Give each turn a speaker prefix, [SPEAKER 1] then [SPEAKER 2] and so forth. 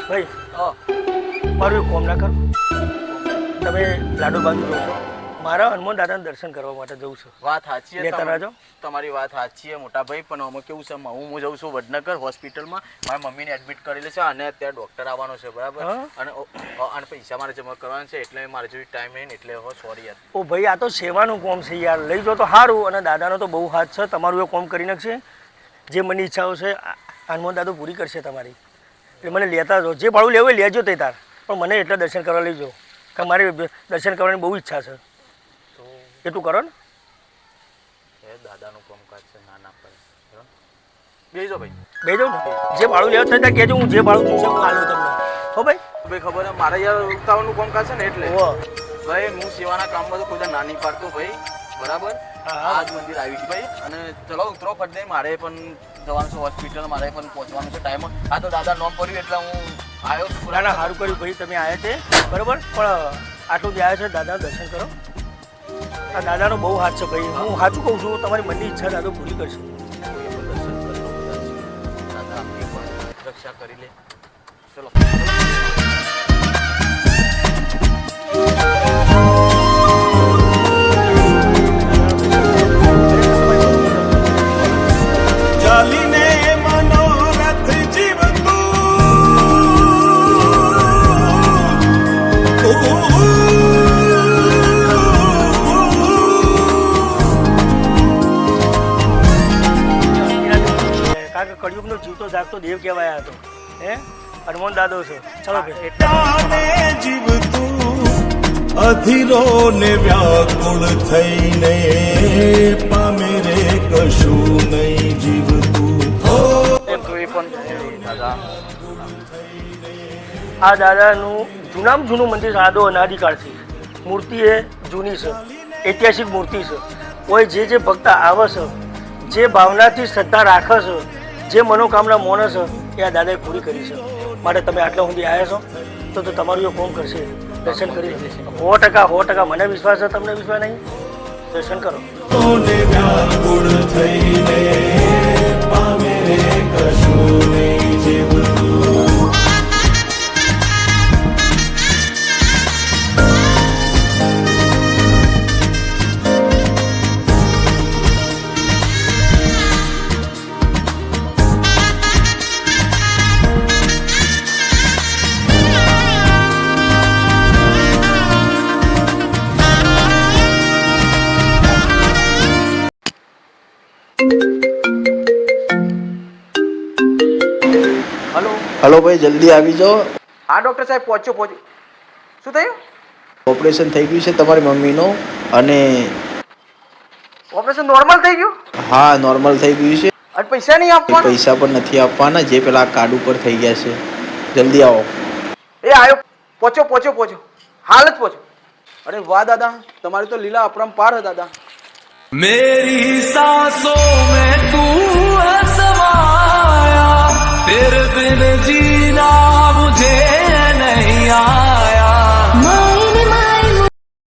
[SPEAKER 1] ભાઈ મારું એક કોમ ના કરો. તમે લાડુ બાજુ જવું છો, મારા હનુમાન દાદાના દર્શન કરવા માટે જવું છે.
[SPEAKER 2] વાત સાચી છે
[SPEAKER 1] તમારી
[SPEAKER 2] વાત સાચી છે મોટા ભાઈ, પણ આમાં કેવું છે, હું જઉં છું વડનગર હોસ્પિટલમાં, મારી મમ્મીને એડમિટ કરેલી છે અને ત્યાં ડૉક્ટર આવવાનો છે, બરાબર, અને પૈસા મારે જમા કરવાના છે, એટલે મારે જેવી ટાઈમ નહીં ને, એટલે સોરી યાર.
[SPEAKER 1] ઓ ભાઈ, આ તો સેવાનું કોમ છે યાર, લઈ જાઓ તો સારું. અને દાદાનો તો બહુ હાથ છે, તમારું એ કોમ કરી નાખશે. જે મને ઈચ્છાઓ છે હનુમાન દાદો પૂરી કરશે તમારી. એટલે મને લેતા જાઓ, જે ભાડું લેવું લેજો તે તાર, પણ મને એટલે દર્શન કરવા લઈ જાઓ, કે મારે દર્શન કરવાની બહુ ઈચ્છા છે. એટલું કરો ને.
[SPEAKER 2] દાદાનું કામકાજ છે, ના ના પડે. બેજો ભાઈ,
[SPEAKER 1] બેજો ને. જે ભાડું લેવું થાય ત્યાં કહેજો, હું જે ભાડું જોઈશે હું આલું તમને. હો ભાઈ.
[SPEAKER 2] ભાઈ ખબર છે મારે યાર ઉતાવળનું કામકાજ છે ને, એટલે ભાઈ હું સેવાના કામમાં તો કોઈ નાની પાડતો ભાઈ, બરાબર. આજ મંદિર આવી ગયું ભાઈ, અને ચલો ઉતરો ફટ દે, મારે પણ જવાનું છે હોસ્પિટલ, મારે પણ પહોંચવાનું છે ટાઈમ. આ તો દાદા નોમ પડ્યું એટલે હું આવ્યો છું.
[SPEAKER 1] ના ના, સારું કર્યું ભાઈ, તમે આવ્યા છે બરાબર, પણ આટલું જ આવ્યા છે, દાદા દર્શન કરો. આ દાદાનો બહુ હાથ છે ભાઈ, હું સાચું કહું છું, તમારી મનની ઈચ્છા દાદો પૂરી કરશે.
[SPEAKER 2] દાદા આપણી પણ રક્ષા કરી લે. ચલો.
[SPEAKER 1] કળિયુગનો જીવતો જાગતો દેવ કહેવાય હતો, હે હનુમાન દાદો છે. ચલો
[SPEAKER 3] જીવતું અધીરો ને વ્યાકુળ થઈને પામે રે કશું નહીં જીવતું.
[SPEAKER 1] આ દાદાનું જૂનામાં જૂનું મંદિર સાદો અનાદિકાળથી, મૂર્તિ એ જૂની છે, ઐતિહાસિક મૂર્તિ છે. કોઈ જે ભક્ત આવે છે, જે ભાવનાથી શ્રદ્ધા રાખે છે, જે મનોકામના મોને છે, એ આ દાદાએ પૂરી કરી છે. માટે તમે આટલા સુધી આવ્યા છો તો તમારું એ કોમ કરશે, દર્શન કરી લેશે. 100% મને વિશ્વાસ છે, તમને વિશ્વાસ નહીં? દર્શન કરો.
[SPEAKER 4] હલો ભાઈ, જલ્દી આવી જાઓ.
[SPEAKER 2] હા ડૉક્ટર સાહેબ, પહોંચ્યો. શું થયું?
[SPEAKER 4] ઓપરેશન થઈ ગયું છે તમારી મમ્મીનું, અને
[SPEAKER 2] ઓપરેશન નોર્મલ થઈ ગયું?
[SPEAKER 4] હા, નોર્મલ થઈ ગયું છે.
[SPEAKER 2] અને પૈસા નહીં આપવાના?
[SPEAKER 4] પૈસા પણ નથી આપવાના, જે પેલા કાર્ડ ઉપર થઈ ગયા છે. જલ્દી આવો.
[SPEAKER 2] એ આવ્યો, પહોંચ્યો, હાલ જ પહોંચ્યો. અરે વાહ દાદા, તમારી તો લીલા અપરંપાર હે દાદા.
[SPEAKER 3] મેરી સાંસોं में तू